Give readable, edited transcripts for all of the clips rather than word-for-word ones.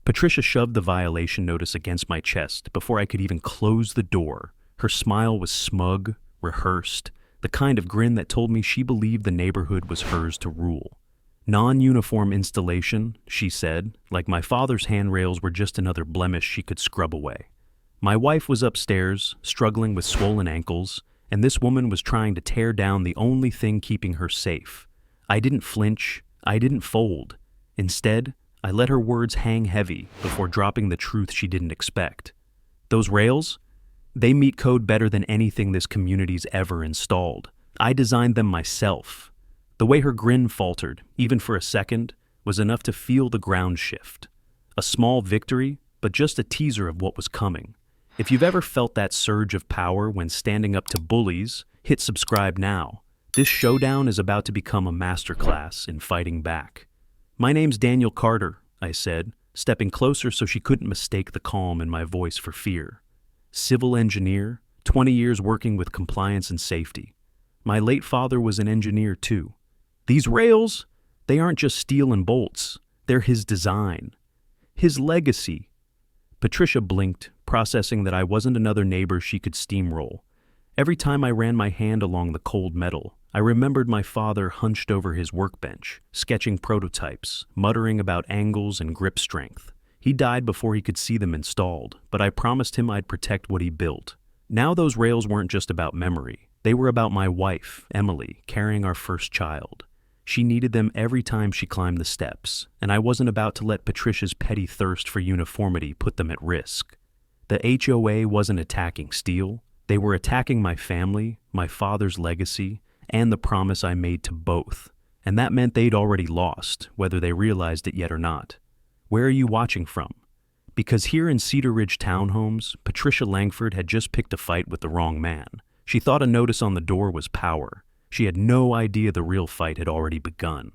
Patricia shoved the violation notice against my chest before I could even close the door. Her smile was smug, rehearsed, the kind of grin that told me she believed the neighborhood was hers to rule. Non-uniform installation, she said, like my father's handrails were just another blemish she could scrub away. My wife was upstairs, struggling with swollen ankles, and this woman was trying to tear down the only thing keeping her safe. I didn't flinch, I didn't fold. Instead, I let her words hang heavy before dropping the truth she didn't expect. Those rails? They meet code better than anything this community's ever installed. I designed them myself. The way her grin faltered, even for a second, was enough to feel the ground shift. A small victory, but just a teaser of what was coming. If you've ever felt that surge of power when standing up to bullies, hit subscribe now. This showdown is about to become a masterclass in fighting back. "My name's Daniel Carter," I said, stepping closer so she couldn't mistake the calm in my voice for fear. "Civil engineer, 20 years working with compliance and safety. My late father was an engineer too. These rails, they aren't just steel and bolts. They're his design. His legacy." Patricia blinked, processing that I wasn't another neighbor she could steamroll. Every time I ran my hand along the cold metal, I remembered my father hunched over his workbench, sketching prototypes, muttering about angles and grip strength. He died before he could see them installed, but I promised him I'd protect what he built. Now those rails weren't just about memory. They were about my wife, Emily, carrying our first child. She needed them every time she climbed the steps, and I wasn't about to let Patricia's petty thirst for uniformity put them at risk. The HOA wasn't attacking steel. They were attacking my family, my father's legacy, and the promise I made to both. And that meant they'd already lost, whether they realized it yet or not. Where are you watching from? Because here in Cedar Ridge Townhomes, Patricia Langford had just picked a fight with the wrong man. She thought a notice on the door was power. She had no idea the real fight had already begun.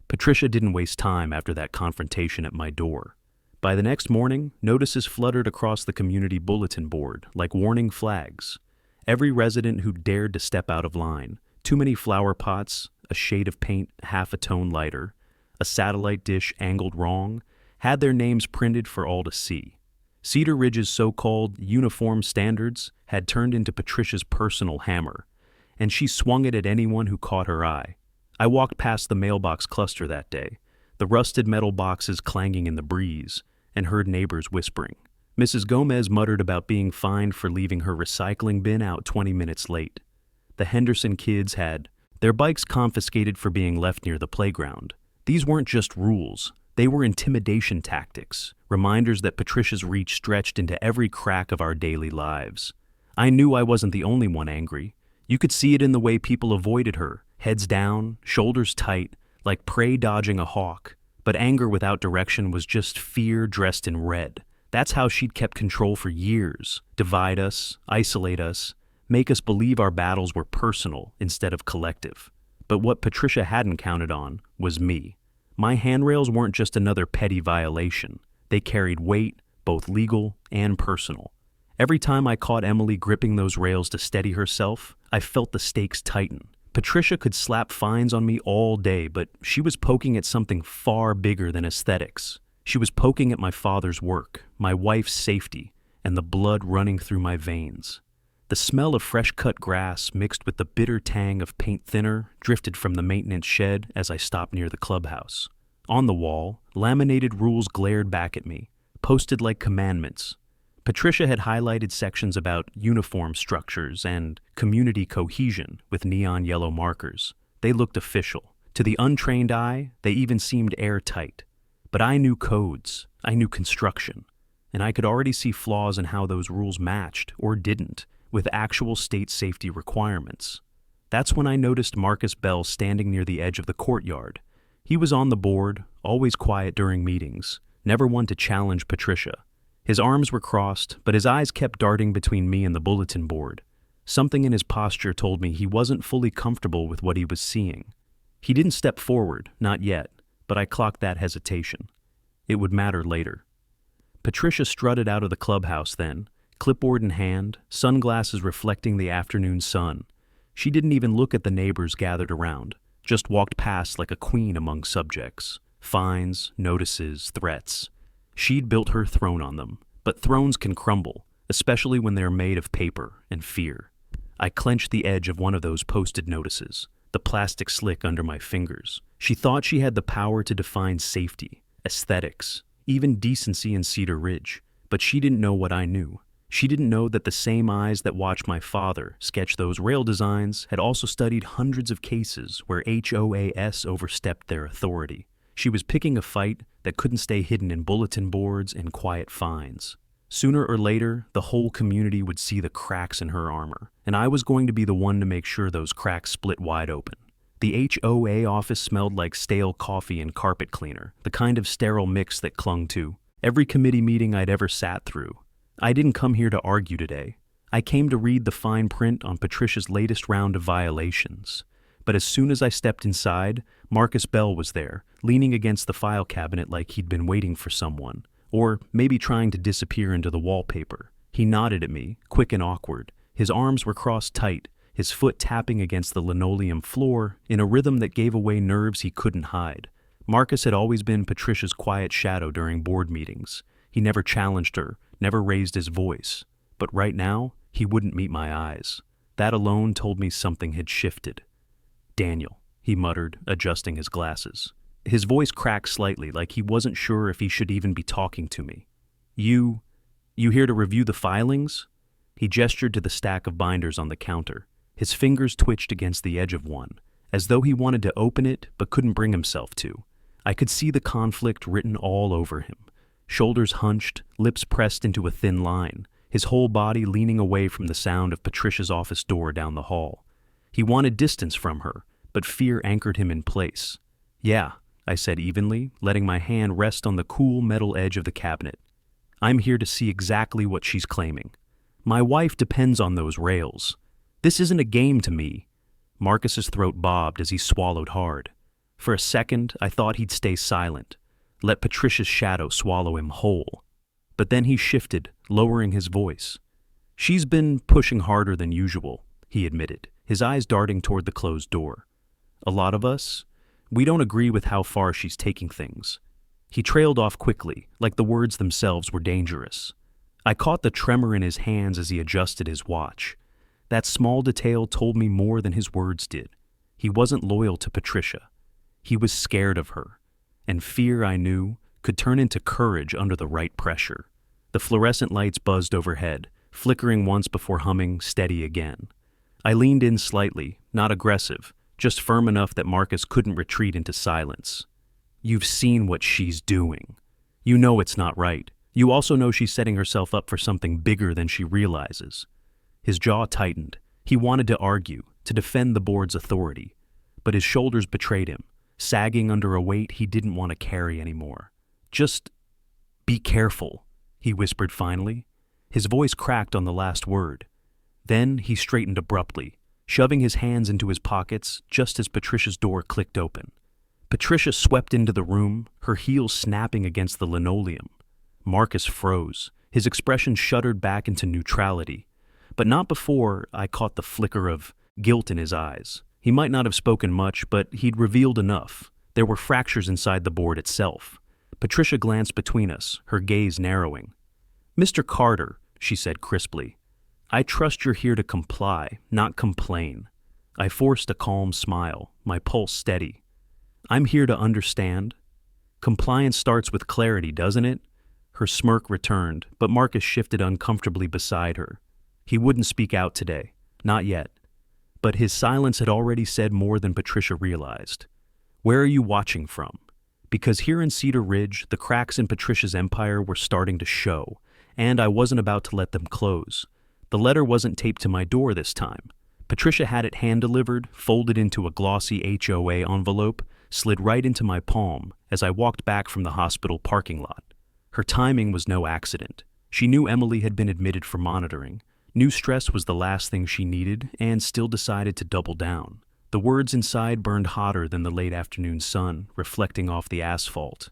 Patricia didn't waste time after that confrontation at my door. By the next morning, notices fluttered across the community bulletin board like warning flags. Every resident who dared to step out of line, too many flower pots, a shade of paint half a tone lighter, a satellite dish angled wrong, had their names printed for all to see. Cedar Ridge's so-called uniform standards had turned into Patricia's personal hammer, and she swung it at anyone who caught her eye. I walked past the mailbox cluster that day, the rusted metal boxes clanging in the breeze, and heard neighbors whispering. Mrs. Gomez muttered about being fined for leaving her recycling bin out 20 minutes late. The Henderson kids had their bikes confiscated for being left near the playground. These weren't just rules. They were intimidation tactics, reminders that Patricia's reach stretched into every crack of our daily lives. I knew I wasn't the only one angry. You could see it in the way people avoided her, heads down, shoulders tight, like prey dodging a hawk. But anger without direction was just fear dressed in red. That's how she'd kept control for years. Divide us, isolate us, make us believe our battles were personal instead of collective. But what Patricia hadn't counted on was me. My handrails weren't just another petty violation. They carried weight, both legal and personal. Every time I caught Emily gripping those rails to steady herself, I felt the stakes tighten. Patricia could slap fines on me all day, but she was poking at something far bigger than aesthetics. She was poking at my father's work, my wife's safety, and the blood running through my veins. The smell of fresh-cut grass mixed with the bitter tang of paint thinner drifted from the maintenance shed as I stopped near the clubhouse. On the wall, laminated rules glared back at me, posted like commandments. Patricia had highlighted sections about uniform structures and community cohesion with neon yellow markers. They looked official. To the untrained eye, they even seemed airtight. But I knew codes, I knew construction, and I could already see flaws in how those rules matched, or didn't, with actual state safety requirements. That's when I noticed Marcus Bell standing near the edge of the courtyard. He was on the board, always quiet during meetings, never one to challenge Patricia. His arms were crossed, but his eyes kept darting between me and the bulletin board. Something in his posture told me he wasn't fully comfortable with what he was seeing. He didn't step forward, not yet, but I clocked that hesitation. It would matter later. Patricia strutted out of the clubhouse then, clipboard in hand, sunglasses reflecting the afternoon sun. She didn't even look at the neighbors gathered around, just walked past like a queen among subjects. Fines, notices, threats. She'd built her throne on them, but thrones can crumble, especially when they're made of paper and fear. I clenched the edge of one of those posted notices, the plastic slick under my fingers. She thought she had the power to define safety, aesthetics, even decency in Cedar Ridge, but she didn't know what I knew. She didn't know that the same eyes that watched my father sketch those rail designs had also studied hundreds of cases where HOAs overstepped their authority. She was picking a fight that couldn't stay hidden in bulletin boards and quiet fines. Sooner or later, the whole community would see the cracks in her armor, and I was going to be the one to make sure those cracks split wide open. The HOA office smelled like stale coffee and carpet cleaner, the kind of sterile mix that clung to every committee meeting I'd ever sat through. I didn't come here to argue today. I came to read the fine print on Patricia's latest round of violations. But as soon as I stepped inside, Marcus Bell was there, leaning against the file cabinet like he'd been waiting for someone, or maybe trying to disappear into the wallpaper. He nodded at me, quick and awkward. His arms were crossed tight, his foot tapping against the linoleum floor in a rhythm that gave away nerves he couldn't hide. Marcus had always been Patricia's quiet shadow during board meetings. He never challenged her, never raised his voice. But right now, he wouldn't meet my eyes. That alone told me something had shifted. "Daniel," he muttered, adjusting his glasses. His voice cracked slightly, like he wasn't sure if he should even be talking to me. You here to review the filings?" He gestured to the stack of binders on the counter. His fingers twitched against the edge of one, as though he wanted to open it but couldn't bring himself to. I could see the conflict written all over him. Shoulders hunched, lips pressed into a thin line, his whole body leaning away from the sound of Patricia's office door down the hall. He wanted distance from her, but fear anchored him in place. "Yeah," I said evenly, letting my hand rest on the cool metal edge of the cabinet. "I'm here to see exactly what she's claiming. My wife depends on those rails. This isn't a game to me." Marcus's throat bobbed as he swallowed hard. For a second, I thought he'd stay silent, let Patricia's shadow swallow him whole. But then he shifted, lowering his voice. "She's been pushing harder than usual," he admitted, his eyes darting toward the closed door. "A lot of us, we don't agree with how far she's taking things." He trailed off quickly, like the words themselves were dangerous. I caught the tremor in his hands as he adjusted his watch. That small detail told me more than his words did. He wasn't loyal to Patricia. He was scared of her. And fear, I knew, could turn into courage under the right pressure. The fluorescent lights buzzed overhead, flickering once before humming steady again. I leaned in slightly, not aggressive, just firm enough that Marcus couldn't retreat into silence. "You've seen what she's doing. You know it's not right. You also know she's setting herself up for something bigger than she realizes." His jaw tightened. He wanted to argue, to defend the board's authority. But his shoulders betrayed him, sagging under a weight he didn't want to carry anymore. "Just be careful," he whispered finally. His voice cracked on the last word. Then he straightened abruptly, shoving his hands into his pockets just as Patricia's door clicked open. Patricia swept into the room, her heels snapping against the linoleum. Marcus froze, his expression shuddered back into neutrality. But not before I caught the flicker of guilt in his eyes. He might not have spoken much, but he'd revealed enough. There were fractures inside the board itself. Patricia glanced between us, her gaze narrowing. "Mr. Carter," she said crisply, "I trust you're here to comply, not complain." I forced a calm smile, my pulse steady. "I'm here to understand. Compliance starts with clarity, doesn't it?" Her smirk returned, but Marcus shifted uncomfortably beside her. He wouldn't speak out today, not yet. But his silence had already said more than Patricia realized. "Where are you watching from?" Because here in Cedar Ridge, the cracks in Patricia's empire were starting to show, and I wasn't about to let them close. The letter wasn't taped to my door this time. Patricia had it hand-delivered, folded into a glossy HOA envelope, slid right into my palm as I walked back from the hospital parking lot. Her timing was no accident. She knew Emily had been admitted for monitoring, knew stress was the last thing she needed, and still decided to double down. The words inside burned hotter than the late afternoon sun, reflecting off the asphalt.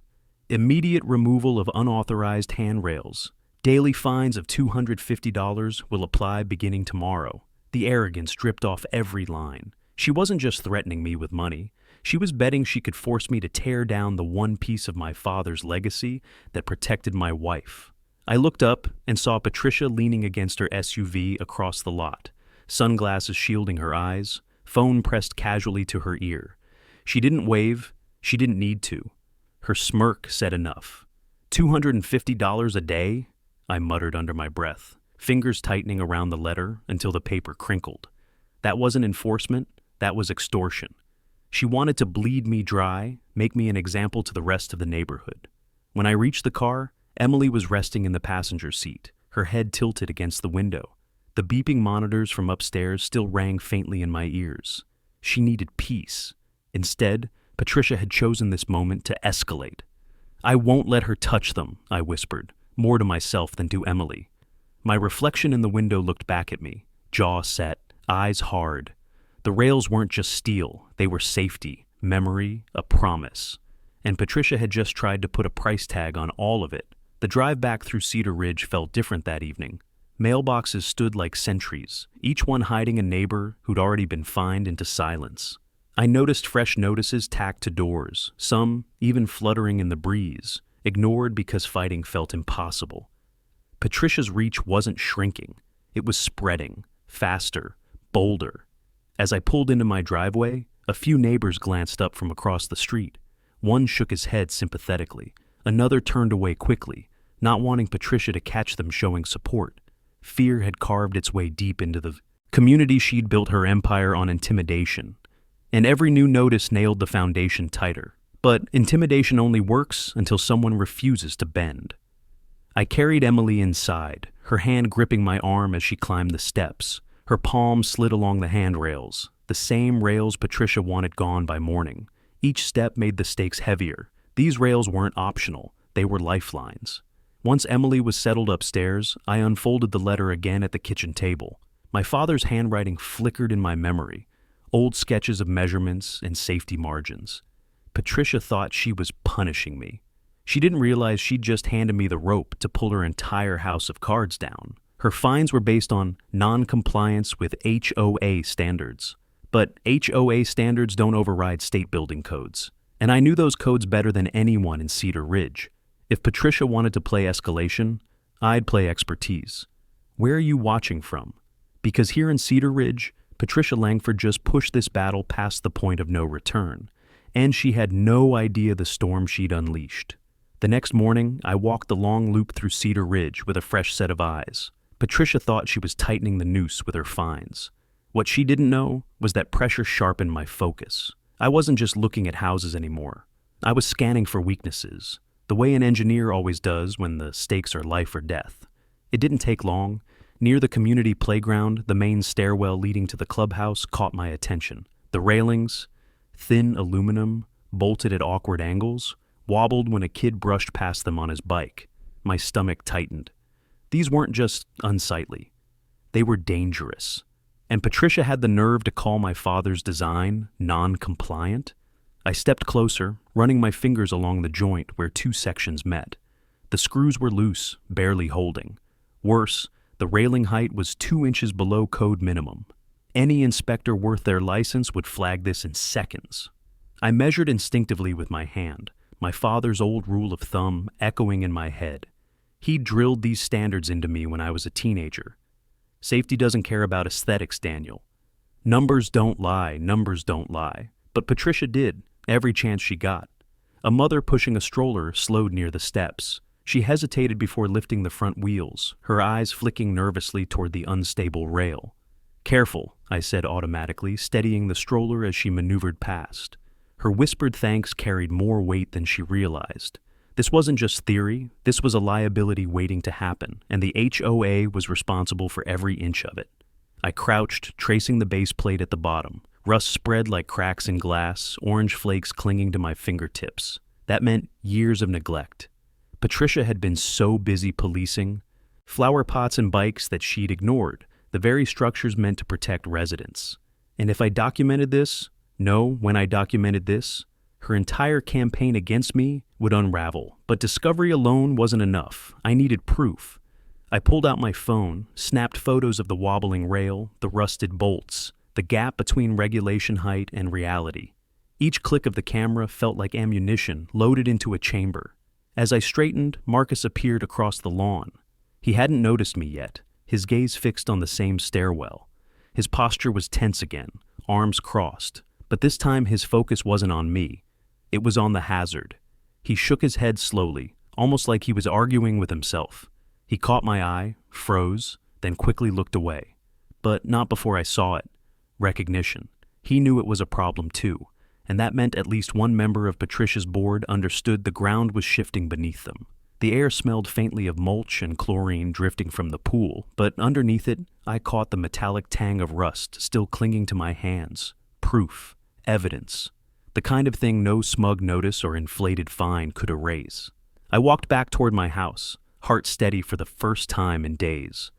"Immediate removal of unauthorized handrails. Daily fines of $250 will apply beginning tomorrow." The arrogance dripped off every line. She wasn't just threatening me with money. She was betting she could force me to tear down the one piece of my father's legacy that protected my wife. I looked up and saw Patricia leaning against her SUV across the lot, sunglasses shielding her eyes, phone pressed casually to her ear. She didn't wave, she didn't need to. Her smirk said enough. $250 a day? I muttered under my breath, fingers tightening around the letter until the paper crinkled. That wasn't enforcement, that was extortion. She wanted to bleed me dry, make me an example to the rest of the neighborhood. When I reached the car, Emily was resting in the passenger seat, her head tilted against the window. The beeping monitors from upstairs still rang faintly in my ears. She needed peace. Instead, Patricia had chosen this moment to escalate. "I won't let her touch them," I whispered, more to myself than to Emily. My reflection in the window looked back at me, jaw set, eyes hard. The rails weren't just steel, they were safety, memory, a promise. And Patricia had just tried to put a price tag on all of it. The drive back through Cedar Ridge felt different that evening. Mailboxes stood like sentries, each one hiding a neighbor who'd already been fined into silence. I noticed fresh notices tacked to doors, some even fluttering in the breeze, ignored because fighting felt impossible. Patricia's reach wasn't shrinking, it was spreading, faster, bolder. As I pulled into my driveway, a few neighbors glanced up from across the street. One shook his head sympathetically, another turned away quickly, not wanting Patricia to catch them showing support. Fear had carved its way deep into the community. She'd built her empire on intimidation, and every new notice nailed the foundation tighter. But intimidation only works until someone refuses to bend. I carried Emily inside, her hand gripping my arm as she climbed the steps. Her palm slid along the handrails, the same rails Patricia wanted gone by morning. Each step made the stakes heavier. These rails weren't optional, they were lifelines. Once Emily was settled upstairs, I unfolded the letter again at the kitchen table. My father's handwriting flickered in my memory, old sketches of measurements and safety margins. Patricia thought she was punishing me. She didn't realize she'd just handed me the rope to pull her entire house of cards down. Her fines were based on non-compliance with HOA standards. But HOA standards don't override state building codes. And I knew those codes better than anyone in Cedar Ridge. If Patricia wanted to play escalation, I'd play expertise. Where are you watching from? Because here in Cedar Ridge, Patricia Langford just pushed this battle past the point of no return. And she had no idea the storm she'd unleashed. The next morning, I walked the long loop through Cedar Ridge with a fresh set of eyes. Patricia thought she was tightening the noose with her fines. What she didn't know was that pressure sharpened my focus. I wasn't just looking at houses anymore. I was scanning for weaknesses, the way an engineer always does when the stakes are life or death. It didn't take long. Near the community playground, the main stairwell leading to the clubhouse caught my attention. The railings, thin aluminum, bolted at awkward angles, wobbled when a kid brushed past them on his bike. My stomach tightened. These weren't just unsightly. They were dangerous. And Patricia had the nerve to call my father's design non-compliant. I stepped closer, running my fingers along the joint where two sections met. The screws were loose, barely holding. Worse, the railing height was 2 inches below code minimum. Any inspector worth their license would flag this in seconds. I measured instinctively with my hand, my father's old rule of thumb echoing in my head. He drilled these standards into me when I was a teenager. Safety doesn't care about aesthetics, Daniel. Numbers don't lie, numbers don't lie. But Patricia did, every chance she got. A mother pushing a stroller slowed near the steps. She hesitated before lifting the front wheels, her eyes flicking nervously toward the unstable rail. "Careful," I said automatically, steadying the stroller as she maneuvered past. Her whispered thanks carried more weight than she realized. This wasn't just theory, this was a liability waiting to happen, and the HOA was responsible for every inch of it. I crouched, tracing the base plate at the bottom. Rust spread like cracks in glass, orange flakes clinging to my fingertips. That meant years of neglect. Patricia had been so busy policing flower pots and bikes that she'd ignored the very structures meant to protect residents. And if I documented this, when I documented this, her entire campaign against me would unravel. But discovery alone wasn't enough. I needed proof. I pulled out my phone, snapped photos of the wobbling rail, the rusted bolts, the gap between regulation height and reality. Each click of the camera felt like ammunition loaded into a chamber. As I straightened, Marcus appeared across the lawn. He hadn't noticed me yet, his gaze fixed on the same stairwell. His posture was tense again, arms crossed, but this time his focus wasn't on me. It was on the hazard. He shook his head slowly, almost like he was arguing with himself. He caught my eye, froze, then quickly looked away. But not before I saw it. Recognition. He knew it was a problem too, and that meant at least one member of Patricia's board understood the ground was shifting beneath them. The air smelled faintly of mulch and chlorine drifting from the pool, but underneath it, I caught the metallic tang of rust still clinging to my hands. Proof. Evidence. The kind of thing no smug notice or inflated fine could erase. I walked back toward my house, heart steady for the first time in days.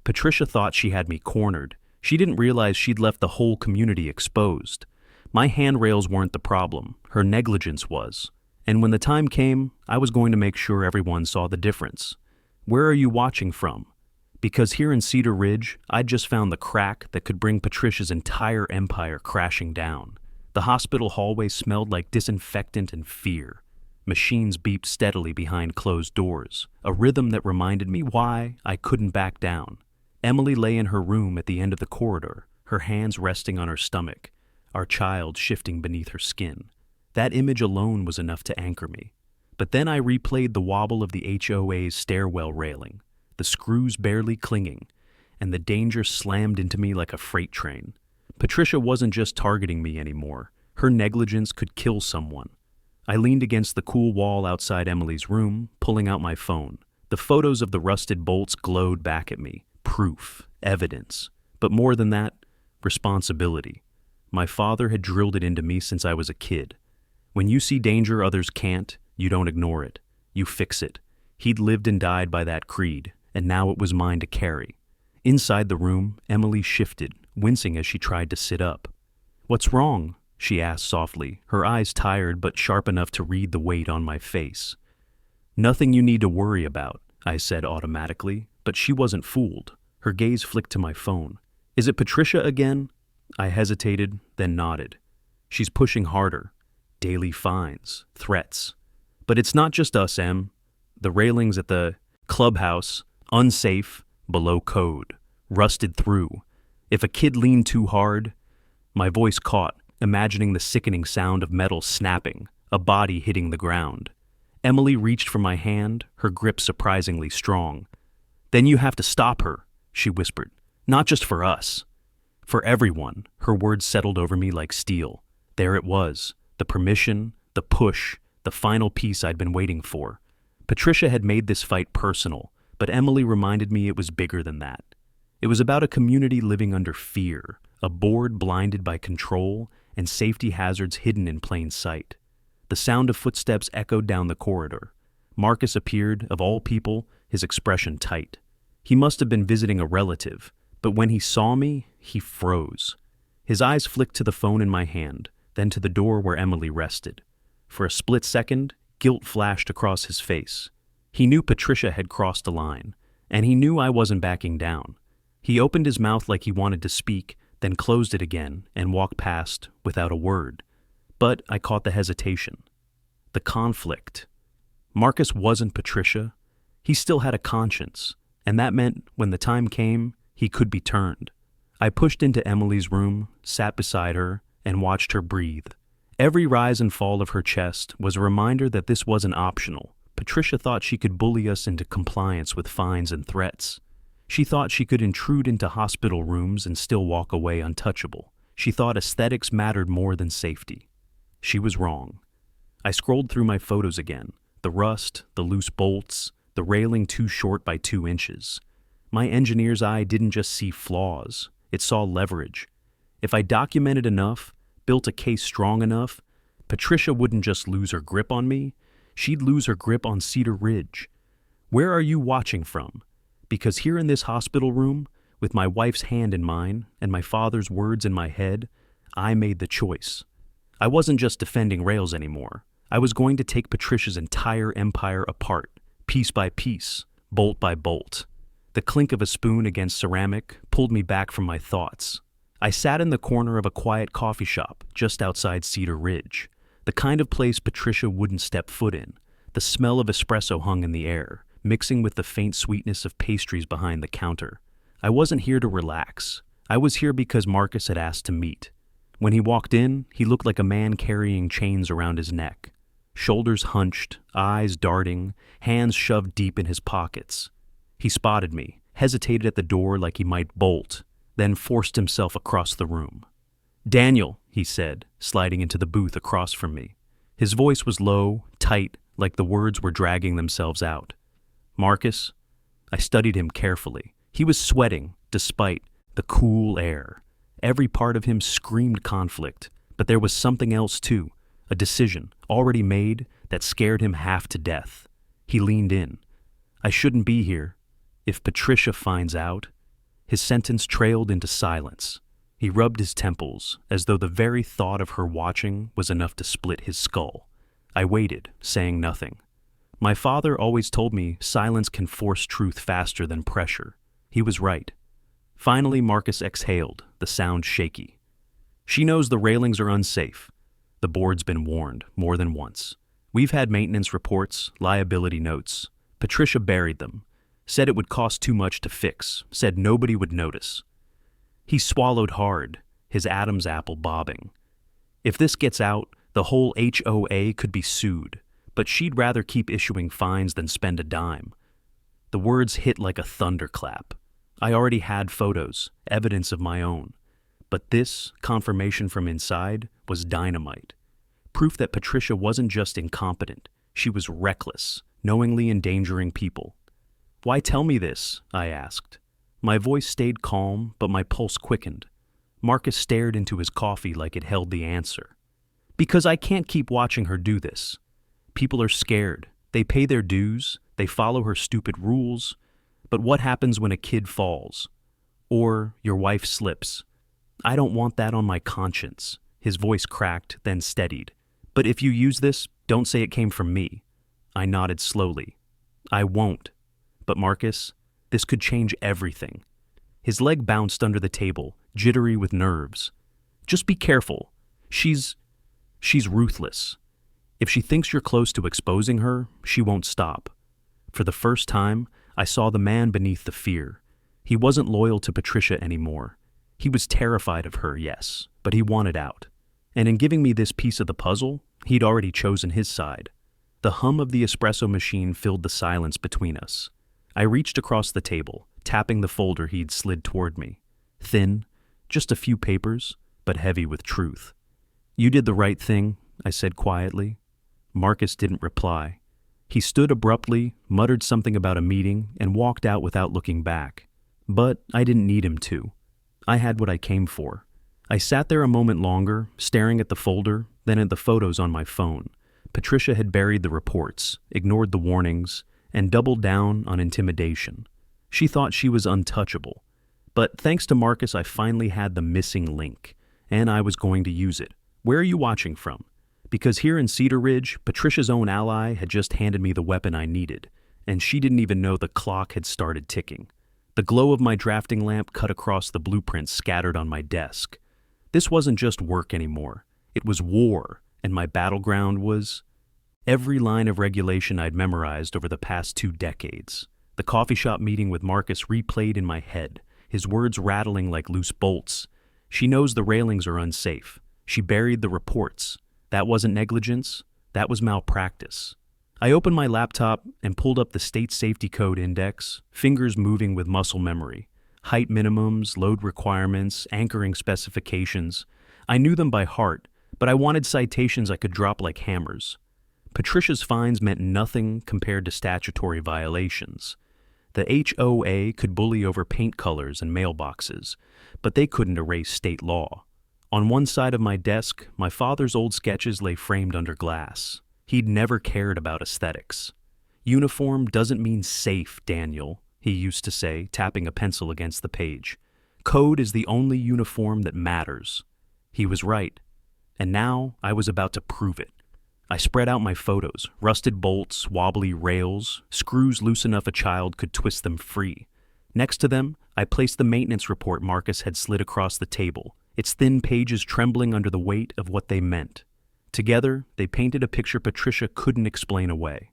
Patricia thought she had me cornered. She didn't realize she'd left the whole community exposed. My handrails weren't the problem, her negligence was. And when the time came, I was going to make sure everyone saw the difference. Where are you watching from? Because here in Cedar Ridge, I'd just found the crack that could bring Patricia's entire empire crashing down. The hospital hallway smelled like disinfectant and fear. Machines beeped steadily behind closed doors, a rhythm that reminded me why I couldn't back down. Emily lay in her room at the end of the corridor, her hands resting on her stomach, our child shifting beneath her skin. That image alone was enough to anchor me. But then I replayed the wobble of the HOA's stairwell railing, the screws barely clinging, and the danger slammed into me like a freight train. Patricia wasn't just targeting me anymore. Her negligence could kill someone. I leaned against the cool wall outside Emily's room, pulling out my phone. The photos of the rusted bolts glowed back at me. Proof. Evidence. But more than that, responsibility. My father had drilled it into me since I was a kid. When you see danger others can't, you don't ignore it. You fix it. He'd lived and died by that creed, and now it was mine to carry. Inside the room, Emily shifted, wincing as she tried to sit up. "What's wrong?" she asked softly, her eyes tired but sharp enough to read the weight on my face. "Nothing you need to worry about," I said automatically, but she wasn't fooled. Her gaze flicked to my phone. "Is it Patricia again?" I hesitated, then nodded. "She's pushing harder. Daily fines, threats. But it's not just us, Em. The railings at the clubhouse, unsafe, below code, rusted through. If a kid leaned too hard..." My voice caught, imagining the sickening sound of metal snapping, a body hitting the ground. Emily reached for my hand, her grip surprisingly strong. "Then you have to stop her," she whispered. "Not just for us. For everyone." Her words settled over me like steel. There it was. The permission, the push, the final piece I'd been waiting for. Patricia had made this fight personal, but Emily reminded me it was bigger than that. It was about a community living under fear, a board blinded by control, and safety hazards hidden in plain sight. The sound of footsteps echoed down the corridor. Marcus appeared, of all people, his expression tight. He must have been visiting a relative, but when he saw me, he froze. His eyes flicked to the phone in my hand, then to the door where Emily rested. For a split second, guilt flashed across his face. He knew Patricia had crossed a line, and he knew I wasn't backing down. He opened his mouth like he wanted to speak, then closed it again and walked past without a word. But I caught the hesitation. The conflict. Marcus wasn't Patricia. He still had a conscience, and that meant when the time came, he could be turned. I pushed into Emily's room, sat beside her, and watched her breathe. Every rise and fall of her chest was a reminder that this wasn't optional. Patricia thought she could bully us into compliance with fines and threats. She thought she could intrude into hospital rooms and still walk away untouchable. She thought aesthetics mattered more than safety. She was wrong. I scrolled through my photos again. The rust, the loose bolts, the railing too short by 2 inches. My engineer's eye didn't just see flaws, it saw leverage. If I documented enough, built a case strong enough, Patricia wouldn't just lose her grip on me, she'd lose her grip on Cedar Ridge. Where are you watching from? Because here in this hospital room, with my wife's hand in mine and my father's words in my head, I made the choice. I wasn't just defending rails anymore. I was going to take Patricia's entire empire apart, piece by piece, bolt by bolt. The clink of a spoon against ceramic pulled me back from my thoughts. I sat in the corner of a quiet coffee shop just outside Cedar Ridge, the kind of place Patricia wouldn't step foot in. The smell of espresso hung in the air, mixing with the faint sweetness of pastries behind the counter. I wasn't here to relax. I was here because Marcus had asked to meet. When he walked in, he looked like a man carrying chains around his neck. Shoulders hunched, eyes darting, hands shoved deep in his pockets. He spotted me, hesitated at the door like he might bolt, then forced himself across the room. "Daniel," he said, sliding into the booth across from me. His voice was low, tight, like the words were dragging themselves out. "Marcus?" I studied him carefully. He was sweating, despite the cool air. Every part of him screamed conflict, but there was something else too, a decision, already made, that scared him half to death. He leaned in. "I shouldn't be here. If Patricia finds out..." His sentence trailed into silence. He rubbed his temples, as though the very thought of her watching was enough to split his skull. I waited, saying nothing. My father always told me silence can force truth faster than pressure. He was right. Finally, Marcus exhaled, the sound shaky. "She knows the railings are unsafe. The board's been warned, more than once. We've had maintenance reports, liability notes. Patricia buried them. Said it would cost too much to fix. Said nobody would notice." He swallowed hard, his Adam's apple bobbing. "If this gets out, the whole HOA could be sued, but she'd rather keep issuing fines than spend a dime." The words hit like a thunderclap. I already had photos, evidence of my own. But this, confirmation from inside, was dynamite. Proof that Patricia wasn't just incompetent, she was reckless, knowingly endangering people. "Why tell me this?" I asked. My voice stayed calm, but my pulse quickened. Marcus stared into his coffee like it held the answer. "Because I can't keep watching her do this. People are scared. They pay their dues. They follow her stupid rules. But what happens when a kid falls? Or your wife slips? I don't want that on my conscience." His voice cracked, then steadied. "But if you use this, don't say it came from me." I nodded slowly. "I won't. But Marcus, this could change everything." His leg bounced under the table, jittery with nerves. "Just be careful. She's ruthless. If she thinks you're close to exposing her, she won't stop." For the first time, I saw the man beneath the fear. He wasn't loyal to Patricia anymore. He was terrified of her, yes, but he wanted out. And in giving me this piece of the puzzle, he'd already chosen his side. The hum of the espresso machine filled the silence between us. I reached across the table, tapping the folder he'd slid toward me. Thin, just a few papers, but heavy with truth. "You did the right thing," I said quietly. Marcus didn't reply. He stood abruptly, muttered something about a meeting, and walked out without looking back. But I didn't need him to. I had what I came for. I sat there a moment longer, staring at the folder, then at the photos on my phone. Patricia had buried the reports, ignored the warnings, and doubled down on intimidation. She thought she was untouchable. But thanks to Marcus, I finally had the missing link, and I was going to use it. Where are you watching from? Because here in Cedar Ridge, Patricia's own ally had just handed me the weapon I needed, and she didn't even know the clock had started ticking. The glow of my drafting lamp cut across the blueprints scattered on my desk. This wasn't just work anymore. It was war, and my battleground was every line of regulation I'd memorized over the past 2 decades. The coffee shop meeting with Marcus replayed in my head, his words rattling like loose bolts. "She knows the railings are unsafe. She buried the reports. That wasn't negligence. That was malpractice." I opened my laptop and pulled up the State Safety Code Index, fingers moving with muscle memory. Height minimums, load requirements, anchoring specifications. I knew them by heart, but I wanted citations I could drop like hammers. Patricia's fines meant nothing compared to statutory violations. The HOA could bully over paint colors and mailboxes, but they couldn't erase state law. On one side of my desk, my father's old sketches lay framed under glass. He'd never cared about aesthetics. "Uniform doesn't mean safe, Daniel," he used to say, tapping a pencil against the page. "Code is the only uniform that matters." He was right. And now I was about to prove it. I spread out my photos, rusted bolts, wobbly rails, screws loose enough a child could twist them free. Next to them, I placed the maintenance report Marcus had slid across the table, its thin pages trembling under the weight of what they meant. Together, they painted a picture Patricia couldn't explain away.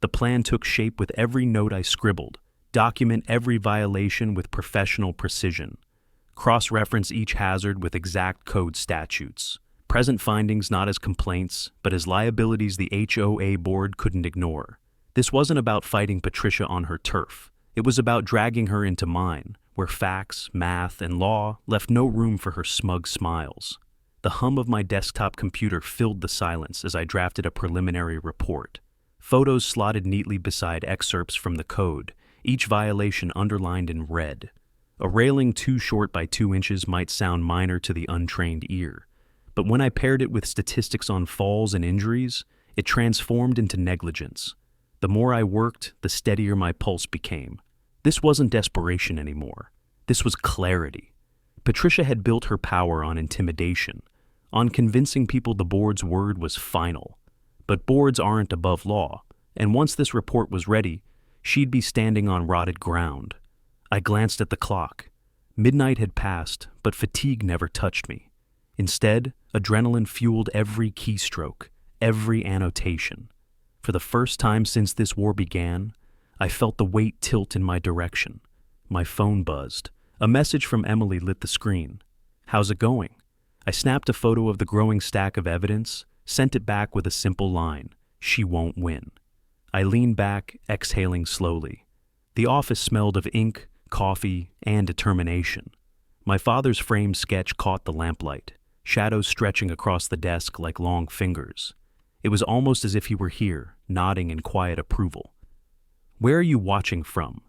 The plan took shape with every note I scribbled, document every violation with professional precision, cross-reference each hazard with exact code statutes, present findings not as complaints, but as liabilities the HOA board couldn't ignore. This wasn't about fighting Patricia on her turf. It was about dragging her into mine, where facts, math, and law left no room for her smug smiles. The hum of my desktop computer filled the silence as I drafted a preliminary report. Photos slotted neatly beside excerpts from the code, each violation underlined in red. A railing too short by 2 inches might sound minor to the untrained ear, but when I paired it with statistics on falls and injuries, it transformed into negligence. The more I worked, the steadier my pulse became. This wasn't desperation anymore. This was clarity. Patricia had built her power on intimidation, on convincing people the board's word was final. But boards aren't above law, and once this report was ready, she'd be standing on rotted ground. I glanced at the clock. Midnight had passed, but fatigue never touched me. Instead, adrenaline fueled every keystroke, every annotation. For the first time since this war began, I felt the weight tilt in my direction. My phone buzzed. A message from Emily lit the screen. "How's it going?" I snapped a photo of the growing stack of evidence, sent it back with a simple line: "She won't win." I leaned back, exhaling slowly. The office smelled of ink, coffee, and determination. My father's framed sketch caught the lamplight, shadows stretching across the desk like long fingers. It was almost as if he were here, nodding in quiet approval. "Where are you watching from?"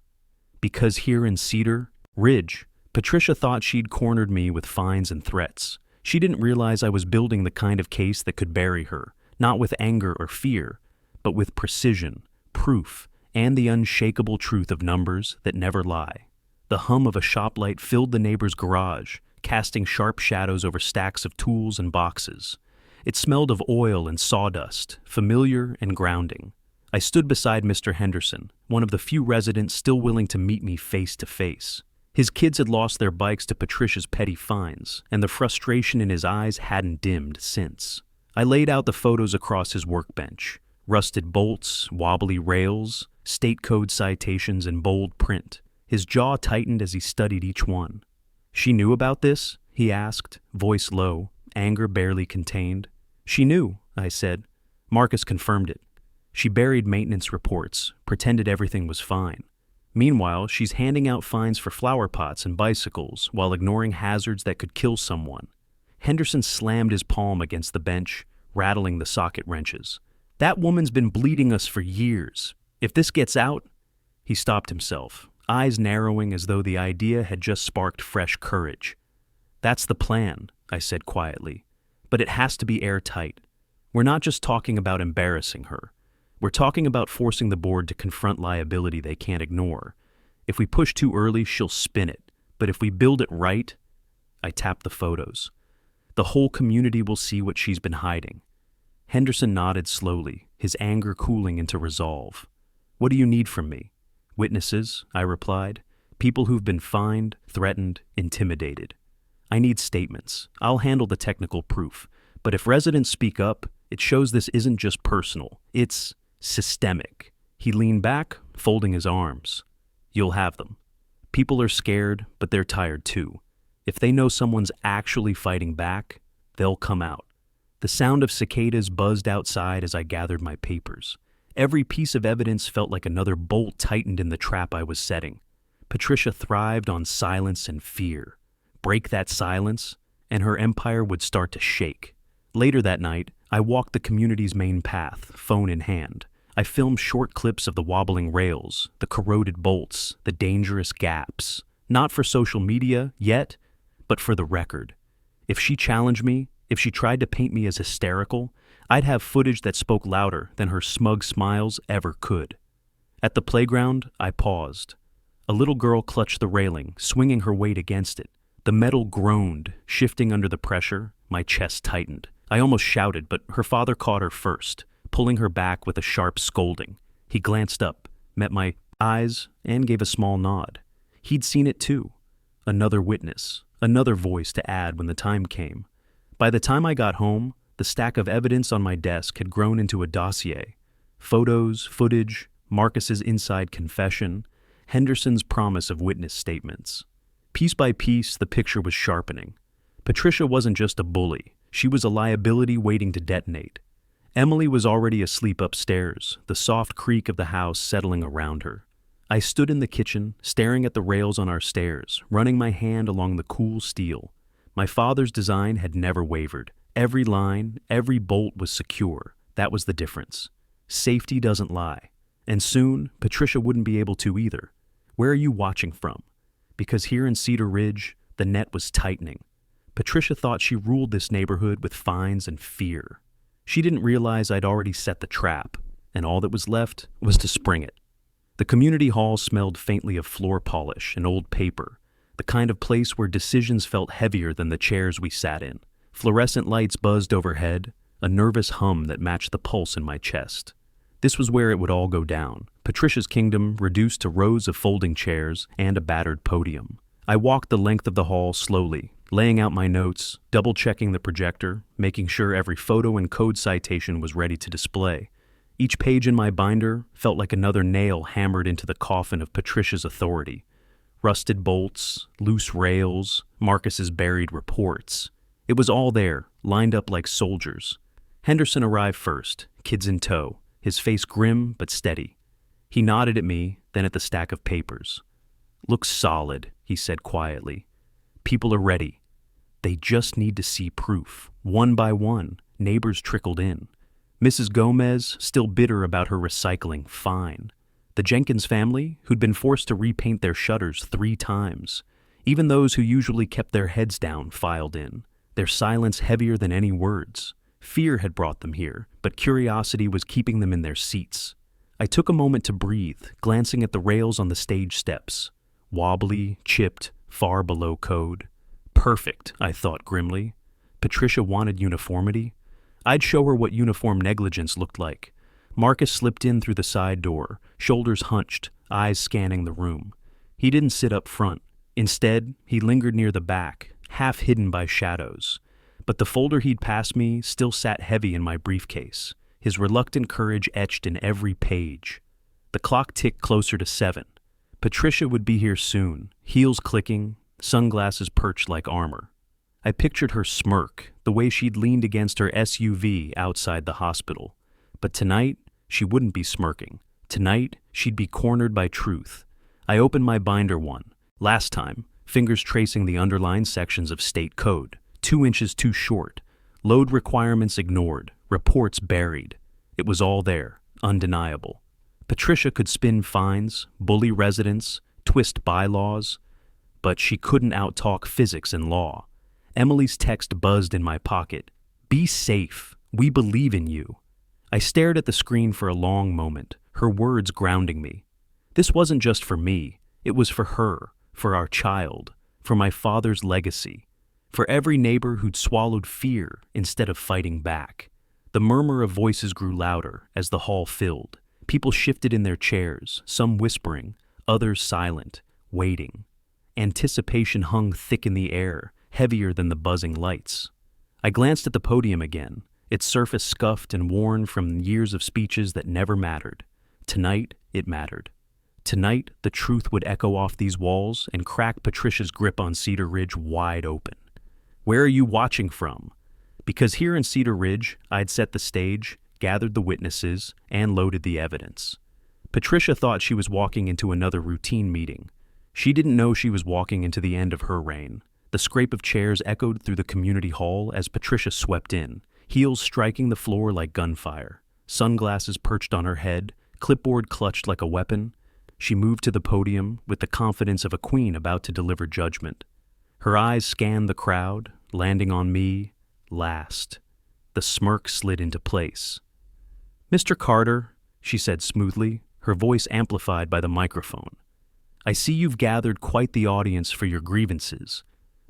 Because here in Cedar Ridge, Patricia thought she'd cornered me with fines and threats. She didn't realize I was building the kind of case that could bury her, not with anger or fear, but with precision, proof, and the unshakable truth of numbers that never lie. The hum of a shop light filled the neighbor's garage, casting sharp shadows over stacks of tools and boxes. It smelled of oil and sawdust, familiar and grounding. I stood beside Mr. Henderson, one of the few residents still willing to meet me face to face. His kids had lost their bikes to Patricia's petty fines, and the frustration in his eyes hadn't dimmed since. I laid out the photos across his workbench: rusted bolts, wobbly rails, state code citations in bold print. His jaw tightened as he studied each one. "She knew about this?" he asked, voice low, anger barely contained. "She knew," I said. Marcus confirmed it. She buried maintenance reports, pretended everything was fine. Meanwhile, she's handing out fines for flower pots and bicycles while ignoring hazards that could kill someone. Henderson slammed his palm against the bench, rattling the socket wrenches. "That woman's been bleeding us for years. If this gets out—" He stopped himself, eyes narrowing as though the idea had just sparked fresh courage. "That's the plan," I said quietly. "But it has to be airtight. We're not just talking about embarrassing her. We're talking about forcing the board to confront liability they can't ignore. If we push too early, she'll spin it. But if we build it right—" I tapped the photos. "The whole community will see what she's been hiding." Henderson nodded slowly, his anger cooling into resolve. "What do you need from me?" "Witnesses," I replied. "People who've been fined, threatened, intimidated. I need statements. I'll handle the technical proof. But if residents speak up, it shows this isn't just personal. It's systemic." He leaned back, folding his arms. "You'll have them. People are scared, but they're tired too. If they know someone's actually fighting back, they'll come out." The sound of cicadas buzzed outside as I gathered my papers. Every piece of evidence felt like another bolt tightened in the trap I was setting. Patricia thrived on silence and fear. Break that silence, and her empire would start to shake. Later that night, I walked the community's main path, phone in hand. I filmed short clips of the wobbling rails, the corroded bolts, the dangerous gaps. Not for social media, yet, but for the record. If she challenged me, if she tried to paint me as hysterical, I'd have footage that spoke louder than her smug smiles ever could. At the playground, I paused. A little girl clutched the railing, swinging her weight against it. The metal groaned, shifting under the pressure. My chest tightened. I almost shouted, but her father caught her first, pulling her back with a sharp scolding. He glanced up, met my eyes, and gave a small nod. He'd seen it too. Another witness, another voice to add when the time came. By the time I got home, the stack of evidence on my desk had grown into a dossier. Photos, footage, Marcus's inside confession, Henderson's promise of witness statements. Piece by piece, the picture was sharpening. Patricia wasn't just a bully. She was a liability waiting to detonate. Emily was already asleep upstairs, the soft creak of the house settling around her. I stood in the kitchen, staring at the rails on our stairs, running my hand along the cool steel. My father's design had never wavered. Every line, every bolt was secure. That was the difference. Safety doesn't lie. And soon, Patricia wouldn't be able to either. Where are you watching from? Because here in Cedar Ridge, the net was tightening. Patricia thought she ruled this neighborhood with fines and fear. She didn't realize I'd already set the trap, and all that was left was to spring it. The community hall smelled faintly of floor polish and old paper, the kind of place where decisions felt heavier than the chairs we sat in. Fluorescent lights buzzed overhead, a nervous hum that matched the pulse in my chest. This was where it would all go down, Patricia's kingdom reduced to rows of folding chairs and a battered podium. I walked the length of the hall slowly, laying out my notes, double-checking the projector, making sure every photo and code citation was ready to display. Each page in my binder felt like another nail hammered into the coffin of Patricia's authority. Rusted bolts, loose rails, Marcus's buried reports. It was all there, lined up like soldiers. Henderson arrived first, kids in tow, his face grim but steady. He nodded at me, then at the stack of papers. "Looks solid," he said quietly. "People are ready. They just need to see proof." One by one, neighbors trickled in. Mrs. Gomez, still bitter about her recycling fine. The Jenkins family, who'd been forced to repaint their shutters 3 times. Even those who usually kept their heads down filed in, their silence heavier than any words. Fear had brought them here, but curiosity was keeping them in their seats. I took a moment to breathe, glancing at the rails on the stage steps. Wobbly, chipped, far below code. Perfect, I thought grimly. Patricia wanted uniformity. I'd show her what uniform negligence looked like. Marcus slipped in through the side door, shoulders hunched, eyes scanning the room. He didn't sit up front. Instead, he lingered near the back, half hidden by shadows. But the folder he'd passed me still sat heavy in my briefcase, his reluctant courage etched in every page. The clock ticked closer to 7. Patricia would be here soon, heels clicking, sunglasses perched like armor. I pictured her smirk, the way she'd leaned against her SUV outside the hospital. But tonight, she wouldn't be smirking. Tonight, she'd be cornered by truth. I opened my binder one. Last time, fingers tracing the underlined sections of state code. 2 inches too short. Load requirements ignored. Reports buried. It was all there, undeniable. Patricia could spin fines, bully residents, twist bylaws, but she couldn't outtalk physics and law. Emily's text buzzed in my pocket. "Be safe. We believe in you." I stared at the screen for a long moment, her words grounding me. This wasn't just for me. It was for her, for our child, for my father's legacy, for every neighbor who'd swallowed fear instead of fighting back. The murmur of voices grew louder as the hall filled. People shifted in their chairs, some whispering, others silent, waiting. Anticipation hung thick in the air, heavier than the buzzing lights. I glanced at the podium again, its surface scuffed and worn from years of speeches that never mattered. Tonight, it mattered. Tonight, the truth would echo off these walls and crack Patricia's grip on Cedar Ridge wide open. Where are you watching from? Because here in Cedar Ridge, I'd set the stage, gathered the witnesses, and loaded the evidence. Patricia thought she was walking into another routine meeting. She didn't know she was walking into the end of her reign. The scrape of chairs echoed through the community hall as Patricia swept in, heels striking the floor like gunfire. Sunglasses perched on her head, clipboard clutched like a weapon. She moved to the podium with the confidence of a queen about to deliver judgment. Her eyes scanned the crowd, landing on me last. The smirk slid into place. "Mr. Carter," she said smoothly, her voice amplified by the microphone. "I see you've gathered quite the audience for your grievances.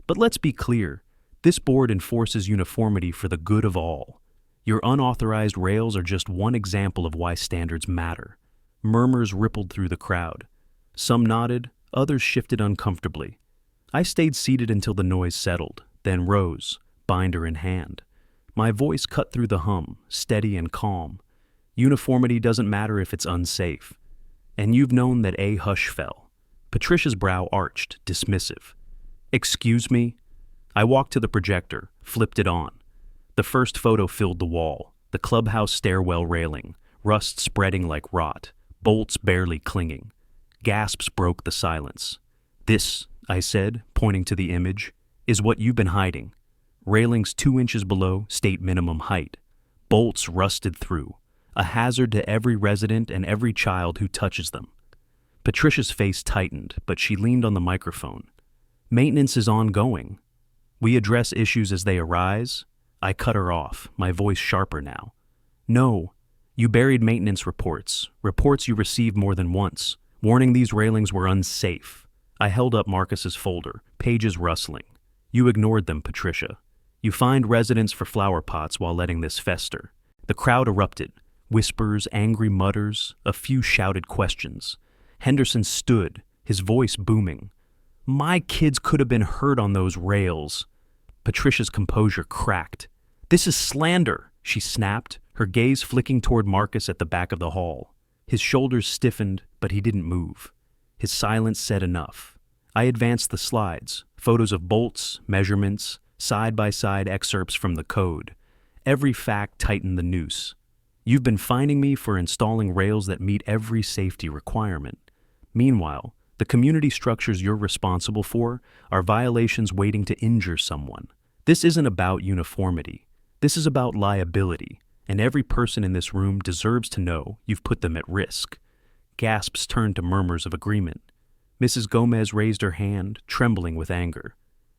But let's be clear, this board enforces uniformity for the good of all. Your unauthorized rails are just one example of why standards matter." Murmurs rippled through the crowd. Some nodded, Others shifted uncomfortably. I stayed seated until the noise settled, then rose, binder in hand. My voice cut through the hum, steady and calm. Uniformity doesn't matter if it's unsafe. And you've known that a hush fell. Patricia's brow arched, dismissive. Excuse me? I walked to the projector, flipped it on. The first photo filled the wall, the clubhouse stairwell railing, rust spreading like rot, bolts barely clinging. Gasps broke the silence. This, I said, pointing to the image, is what you've been hiding. Railings 2 inches below state minimum height. Bolts rusted through. A hazard to every resident and every child who touches them. Patricia's face tightened, but she leaned on the microphone. Maintenance is ongoing. We address issues as they arise. I cut her off, my voice sharper now. No, you buried maintenance reports you received more than once, warning these railings were unsafe. I held up Marcus's folder, pages rustling. You ignored them, Patricia. You fined residents for flower pots while letting this fester. The crowd erupted. Whispers, angry mutters, a few shouted questions. Henderson stood, his voice booming. My kids could have been hurt on those rails. Patricia's composure cracked. This is slander, she snapped, her gaze flicking toward Marcus at the back of the hall. His shoulders stiffened, but he didn't move. His silence said enough. I advanced the slides, photos of bolts, measurements, side-by-side excerpts from the code. Every fact tightened the noose. You've been fining me for installing rails that meet every safety requirement. Meanwhile, the community structures you're responsible for are violations waiting to injure someone. This isn't about uniformity. This is about liability, and every person in this room deserves to know you've put them at risk. Gasps turned to murmurs of agreement. Mrs. Gomez raised her hand, trembling with anger.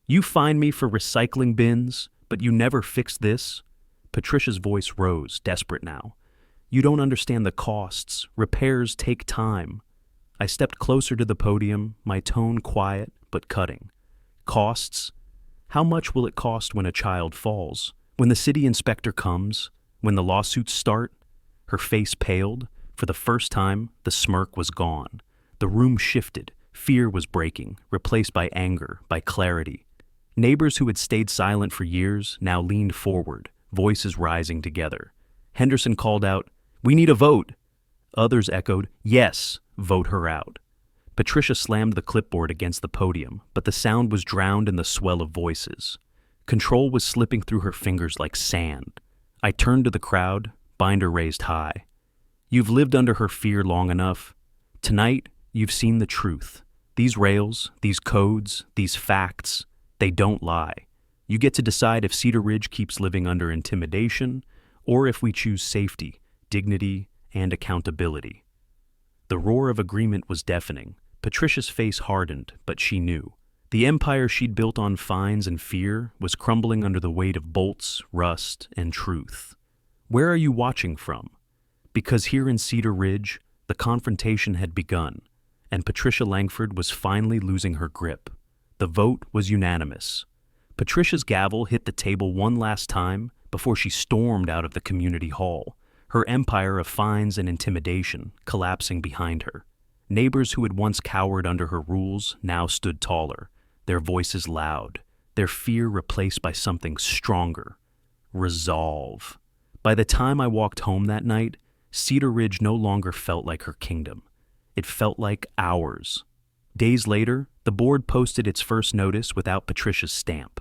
You fined me for recycling bins, but you never fixed this? Patricia's voice rose, desperate now. You don't understand the costs. Repairs take time. I stepped closer to the podium, my tone quiet but cutting. Costs? How much will it cost when a child falls? When the city inspector comes? When the lawsuits start? Her face paled. For the first time, the smirk was gone. The room shifted. Fear was breaking, replaced by anger, by clarity. Neighbors who had stayed silent for years now leaned forward, voices rising together. Henderson called out, "We need a vote." Others echoed, "Yes, vote her out." Patricia slammed the clipboard against the podium, but the sound was drowned in the swell of voices. Control was slipping through her fingers like sand. I turned to the crowd, binder raised high. You've lived under her fear long enough. Tonight, you've seen the truth. These rails, these codes, these facts, they don't lie. You get to decide if Cedar Ridge keeps living under intimidation, or if we choose safety, dignity, and accountability. The roar of agreement was deafening. Patricia's face hardened, but she knew. The empire she'd built on fines and fear was crumbling under the weight of bolts, rust, and truth. Where are you watching from? Because here in Cedar Ridge, the confrontation had begun, and Patricia Langford was finally losing her grip. The vote was unanimous. Patricia's gavel hit the table one last time before she stormed out of the community hall, her empire of fines and intimidation collapsing behind her. Neighbors who had once cowered under her rules now stood taller, their voices loud, their fear replaced by something stronger. Resolve. By the time I walked home that night, Cedar Ridge no longer felt like her kingdom. It felt like ours. Days later, the board posted its first notice without Patricia's stamp.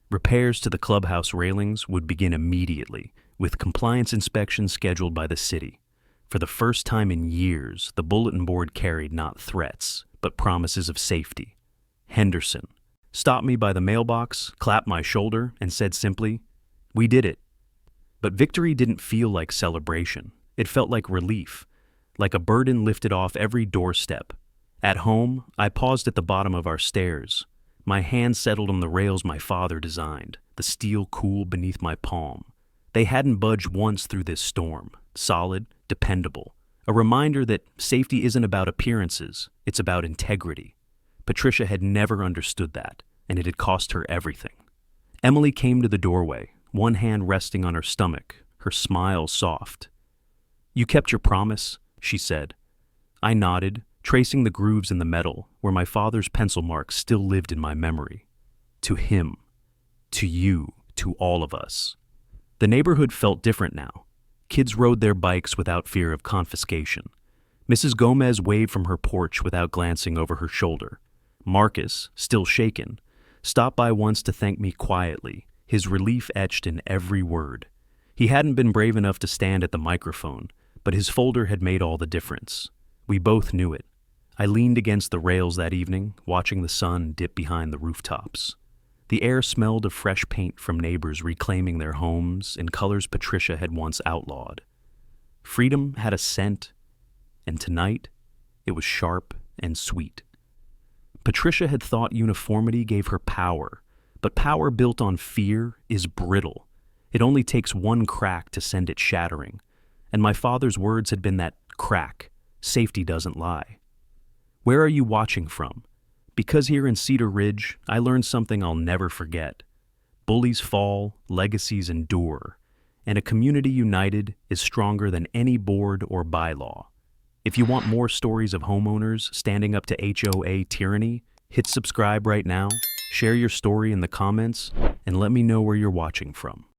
Repairs to the clubhouse railings would begin immediately, with compliance inspections scheduled by the city. For the first time in years, the bulletin board carried not threats, but promises of safety. Henderson stopped me by the mailbox, clapped my shoulder, and said simply, "We did it." But victory didn't feel like celebration. It felt like relief, like a burden lifted off every doorstep. At home, I paused at the bottom of our stairs. My hand settled on the rails my father designed, the steel cool beneath my palm. They hadn't budged once through this storm, solid, dependable. A reminder that safety isn't about appearances, it's about integrity. Patricia had never understood that, and it had cost her everything. Emily came to the doorway, one hand resting on her stomach, her smile soft. "You kept your promise," she said. I nodded, tracing the grooves in the metal where my father's pencil marks still lived in my memory. To him, to you, to all of us. The neighborhood felt different now. Kids rode their bikes without fear of confiscation. Mrs. Gomez waved from her porch without glancing over her shoulder. Marcus, still shaken, stopped by once to thank me quietly, his relief etched in every word. He hadn't been brave enough to stand at the microphone, but his folder had made all the difference. We both knew it. I leaned against the rails that evening, watching the sun dip behind the rooftops. The air smelled of fresh paint from neighbors reclaiming their homes in colors Patricia had once outlawed. Freedom had a scent, and tonight it was sharp and sweet. Patricia had thought uniformity gave her power, but power built on fear is brittle. It only takes one crack to send it shattering, and my father's words had been that crack. Safety doesn't lie. Where are you watching from? Because here in Cedar Ridge, I learned something I'll never forget. Bullies fall, legacies endure, and a community united is stronger than any board or bylaw. If you want more stories of homeowners standing up to HOA tyranny, hit subscribe right now, share your story in the comments, and let me know where you're watching from.